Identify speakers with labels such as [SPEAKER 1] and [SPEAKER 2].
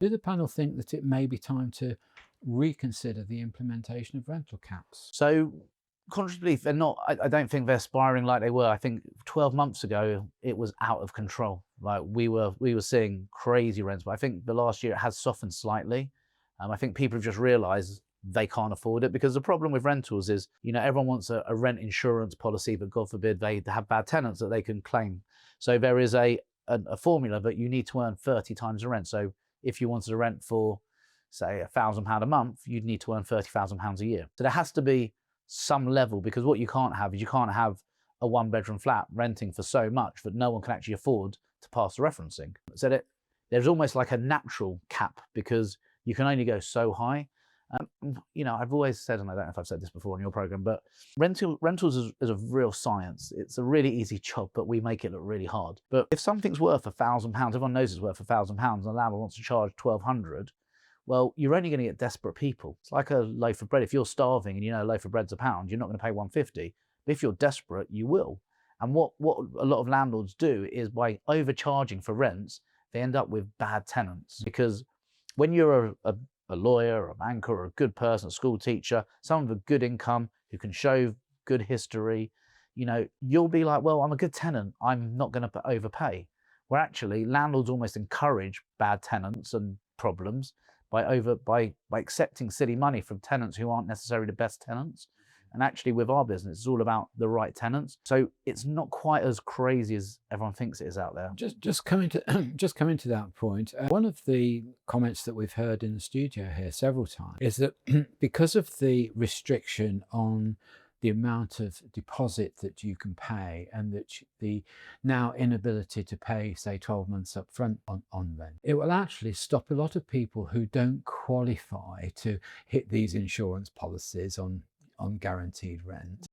[SPEAKER 1] Do the panel think that it may be time to reconsider the implementation of rental caps?
[SPEAKER 2] So, contrary, they're not. I don't think they're spiraling like they were. I think 12 months ago it was out of control. Like we were seeing crazy rents, but I think the last year it has softened slightly. I think people have just realised they can't afford it, because the problem with rentals is, everyone wants a rent insurance policy, but God forbid they have bad tenants that they can claim. So there is a formula that you need to earn 30 times the rent. So if you wanted to rent for, say, £1,000 a month, you'd need to earn £30,000 a year. So there has to be some level, because what you can't have is you can't have a one-bedroom flat renting for so much that no one can actually afford to pass the referencing. So that there's almost like a natural cap, because you can only go so high. I've always said, and I don't know if I've said this before on your program, but rentals is a real science. It's a really easy job, but we make it look really hard. But if something's worth £1,000, everyone knows it's worth £1,000, and the landlord wants to charge 1,200. Well, you're only going to get desperate people. It's like a loaf of bread. If you're starving and a loaf of bread's £1, you're not going to pay 150. But if you're desperate, you will. And what a lot of landlords do is, by overcharging for rents, they end up with bad tenants. Because when you're a lawyer or a banker or a good person, a school teacher, someone with a good income who can show good history, you'll be like, well, I'm a good tenant, I'm not going to overpay. Where actually landlords almost encourage bad tenants and problems by accepting silly money from tenants who aren't necessarily the best tenants. And actually, with our business, it's all about the right tenants. So it's not quite as crazy as everyone thinks it is out there.
[SPEAKER 1] Just coming to that point, one of the comments that we've heard in the studio here several times is that because of the restriction on the amount of deposit that you can pay, and that the now inability to pay, say, 12 months up front on rent, it will actually stop a lot of people who don't qualify to hit these insurance policies on guaranteed rent.